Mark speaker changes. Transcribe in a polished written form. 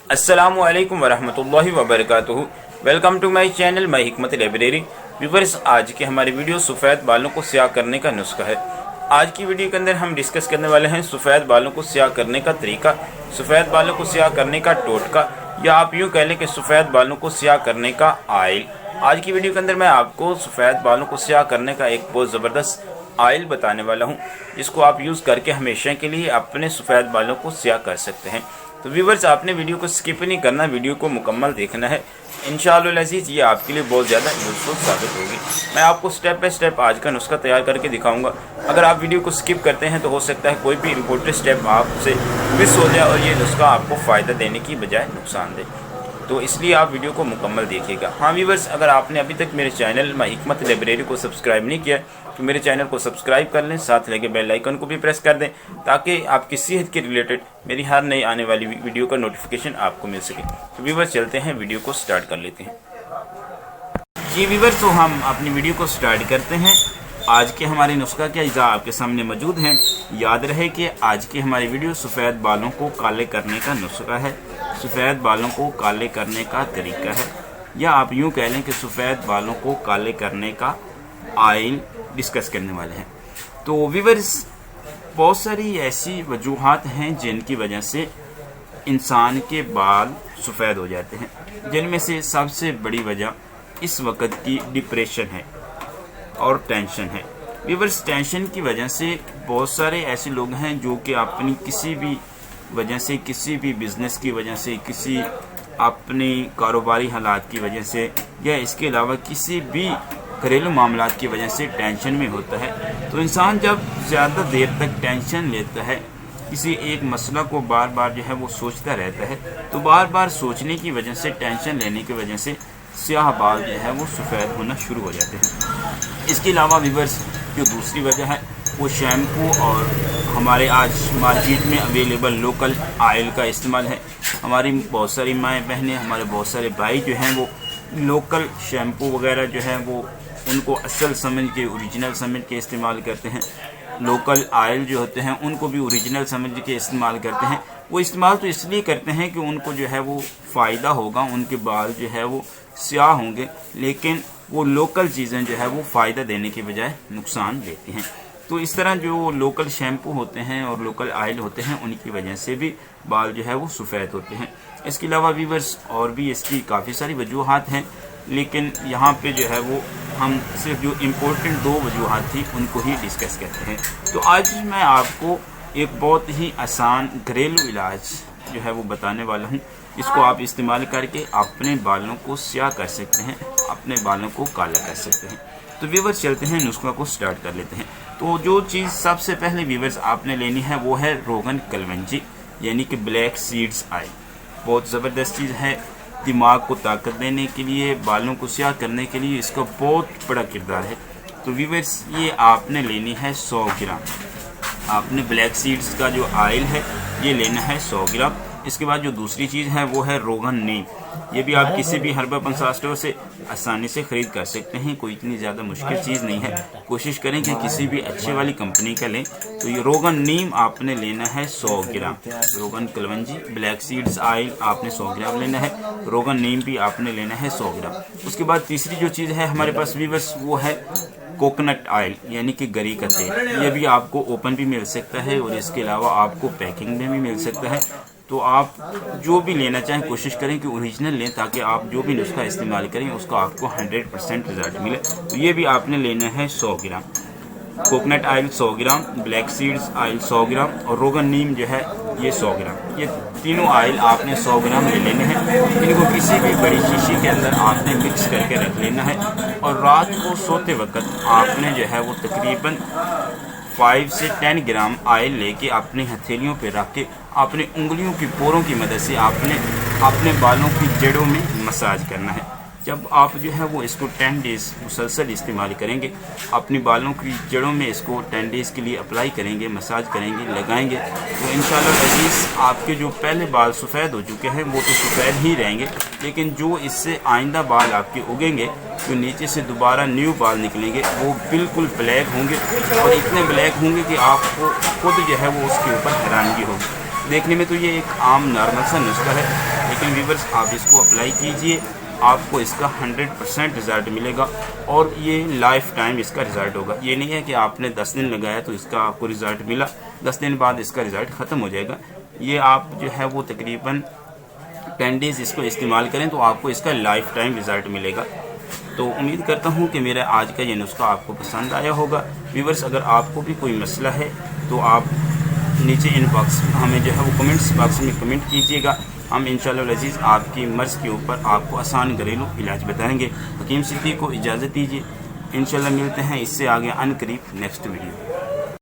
Speaker 1: अस्सलामु अलैकुम वरहमतुल्लाहि वबरकातुहू। Welcome to my channel my हिकमत लाइब्रेरी। व्यूअर्स, आज के हमारी वीडियो सफ़ेद बालों को स्याह करने का नुस्खा है। आज की वीडियो के अंदर हम डिस्कस करने वाले हैं सफ़ेद बालों को स्याह करने का तरीका, सफ़ेद बालों को स्याह करने का टोटका, या आप यूँ कह लें कि सफ़ेद बालों को स्याह करने का आयल। आज की वीडियो के अंदर मैं आपको सफ़ेद बालों को स्याह करने का एक बहुत ज़बरदस्त आयल बताने वाला हूँ, जिसको आप यूज़ करके हमेशा के लिए अपने सफ़ेद बालों को स्याह कर सकते हैं। तो व्यूअर्स, आपने वीडियो को स्किप नहीं करना, वीडियो को मुकम्मल देखना है। इंशाअल्लाह अज़ीज़ ये आपके लिए बहुत ज़्यादा यूज़फुल साबित होगी। मैं आपको स्टेप बाय स्टेप आज का नुस्खा तैयार करके दिखाऊंगा। अगर आप वीडियो को स्किप करते हैं तो हो सकता है कोई भी इम्पोर्टेंट स्टेप आपसे मिस हो जाए और ये नुस्खा आपको फ़ायदा देने की बजाय नुकसान दे, तो इसलिए आप वीडियो को मुकम्मल देखिएगा। हाँ व्यूअर्स, अगर आपने अभी तक मेरे चैनल माय हिकमत लाइब्रेरी को सब्सक्राइब नहीं किया तो मेरे चैनल को सब्सक्राइब कर लें, साथ लगे बेल आइकन को भी प्रेस कर दें, ताकि आपकी सेहत के रिलेटेड मेरी हर नई आने वाली वीडियो का नोटिफिकेशन आपको मिल सके। तो व्यूअर्स, चलते हैं, वीडियो को स्टार्ट कर लेते हैं। जी व्यूअर्स, तो हम अपनी वीडियो को स्टार्ट करते हैं। आज के हमारे नुस्खा के अज्जा आपके सामने मौजूद हैं। याद रहे कि आज की हमारी वीडियो सफ़ेद बालों को काले करने का नुस्खा है, सफ़ेद बालों को काले करने का तरीका है, या आप यूँ कह लें कि सफ़ेद बालों को काले करने का आयल डिस्कस करने वाले हैं। तो व्यूअर्स, बहुत सारी ऐसी वजूहात हैं जिनकी वजह से इंसान के बाल सफ़ेद हो जाते हैं, जिनमें से सबसे बड़ी वजह इस वक्त की डिप्रेशन है और टेंशन है। व्यूअर्स, टेंशन की वजह से बहुत सारे ऐसे लोग हैं जो कि अपनी किसी भी वजह से, किसी भी बिजनेस की वजह से, किसी अपनी कारोबारी हालात की वजह से, या इसके अलावा किसी भी घरेलू मामलात की वजह से टेंशन में होता है। तो इंसान जब ज़्यादा देर तक टेंशन लेता है, किसी एक मसला को बार बार जो है वो सोचता रहता है, तो बार बार सोचने की वजह से, टेंशन लेने की वजह से स्याह बाल जो है वो सफ़ेद होना शुरू हो जाते हैं। इसके अलावा व्यूअर्स, जो दूसरी वजह है वो शैम्पू और हमारे आज मार्केट में अवेलेबल लोकल आयल का इस्तेमाल है। हमारी बहुत सारी माएँ बहनें, हमारे बहुत सारे भाई जो हैं वो लोकल शैम्पू वगैरह जो है वो उनको असल समझ के, ओरिजिनल समझ के इस्तेमाल करते हैं। लोकल आयल जो होते हैं उनको भी ओरिजिनल समझ के इस्तेमाल करते हैं। वो इस्तेमाल तो इसलिए करते हैं कि उनको जो है वो फ़ायदा होगा, उनके बाल जो है वो स्याह होंगे, लेकिन वो लोकल चीज़ें जो है वो फ़ायदा देने के बजाय नुकसान देती हैं। तो इस तरह जो लोकल शैम्पू होते हैं और लोकल आयल होते हैं, उनकी वजह से भी बाल जो है वो सफ़ेद होते हैं। इसके अलावा व्यूअर्स, और भी इसकी काफ़ी सारी वजूहात हैं, लेकिन यहाँ पे जो है वो हम सिर्फ जो इम्पोर्टेंट दो वजूहात थी उनको ही डिस्कस करते हैं। तो आज मैं आपको एक बहुत ही आसान घरेलू इलाज जो है वो बताने वाला हूँ। इसको आप इस्तेमाल करके अपने बालों को स्याह कर सकते हैं, अपने बालों को काला कर सकते हैं। तो व्यूअर्स, चलते हैं, नुस्खा को स्टार्ट कर लेते हैं। तो जो चीज़ सबसे पहले व्यूअर्स आपने लेनी है वो है रोगन कलवंजी, यानी कि ब्लैक सीड्स आयल। बहुत ज़बरदस्त चीज़ है, दिमाग को ताकत देने के लिए, बालों को स्याह करने के लिए इसका बहुत बड़ा किरदार है। तो व्यूअर्स, ये आपने लेनी है 100 ग्राम। आपने ब्लैक सीड्स का जो आयल है ये लेना है 100 ग्राम। इसके बाद जो दूसरी चीज़ है वो है रोगन नीम। ये भी आप किसी भी हर्बल पंसार स्टोर से आसानी से ख़रीद कर सकते हैं, कोई इतनी ज़्यादा मुश्किल चीज़ नहीं है। कोशिश करें कि किसी भी अच्छे वाली कंपनी का लें। तो ये रोगन नीम आपने लेना है 100 ग्राम। रोगन कलवंजी, ब्लैक सीड्स आयल आपने 100 ग्राम लेना है, रोगन नीम भी आपने लेना है 100 ग्राम। उसके बाद तीसरी जो चीज़ है हमारे पास व्यूअर्स वो है कोकोनट ऑयल, यानी कि गरी का तेल। ये भी आपको ओपन भी मिल सकता है और इसके अलावा आपको पैकिंग में भी मिल सकता है। तो आप जो भी लेना चाहें कोशिश करें कि ओरिजिनल लें, ताकि आप जो भी नुस्खा इस्तेमाल करें उसका आपको 100% रिजल्ट मिले। तो ये भी आपने लेना है 100 ग्राम। कोकोनट ऑयल 100 ग्राम, ब्लैक सीड्स ऑयल 100 ग्राम और रोगन नीम जो है ये 100 ग्राम। ये तीनों ऑयल आपने 100 ग्राम ले लेने हैं। इनको किसी भी बड़ी शीशी के अंदर आपने मिक्स करके रख लेना है और रात को सोते वक्त आपने जो है वो तकरीबन 5 से 10 ग्राम ऑयल लेके अपने हथेलियों पे रख के अपने उंगलियों की पोरों की मदद से आपने अपने बालों की जड़ों में मसाज करना है। जब आप जो है वो इसको 10 डेज़ मुसलसल इस्तेमाल करेंगे, अपनी बालों की जड़ों में इसको 10 डेज़ के लिए अप्लाई करेंगे, मसाज करेंगे, लगाएंगे, तो इंशाल्लाह अज़ीज़ आपके जो पहले बाल सफ़ेद हो चुके हैं वो तो सफ़ेद ही रहेंगे, लेकिन जो इससे आइंदा बाल आपके उगेंगे, जो नीचे से दोबारा न्यू बाल निकलेंगे, वो बिल्कुल ब्लैक होंगे और इतने ब्लैक होंगे कि आपको खुद जो है वो उसके ऊपर हैरानगी होगी। देखने में तो ये एक आम नॉर्मल सा नुस्खा है, لیکن ویورز آپ اس کو اپلائی کیجئے، آپ کو اس کا 100% رزلٹ ملے گا اور یہ لائف ٹائم اس کا رزلٹ ہوگا۔ یہ نہیں ہے کہ آپ نے 10 دن لگایا تو اس کا آپ کو رزلٹ ملا، 10 دن بعد اس کا رزلٹ ختم ہو جائے گا۔ یہ آپ جو ہے وہ تقریباً 10 ڈیز اس کو استعمال کریں تو آپ کو اس کا لائف ٹائم رزلٹ ملے گا۔ تو امید کرتا ہوں کہ میرا آج کا یہ نسخہ آپ کو پسند آیا ہوگا۔ ویورز اگر آپ کو بھی کوئی مسئلہ ہے تو آپ نیچے ان باکس ہمیں جو ہے وہ کمنٹس باکس میں کمنٹ کیجیے گا، ہم انشاءاللہ العزیز آپ کی مرض کے اوپر آپ کو آسان گھریلو علاج بتائیں گے۔ حکیم صدیق کو اجازت دیجیے، انشاءاللہ ملتے ہیں اس سے آگے ان قریب نیکسٹ ویڈیو۔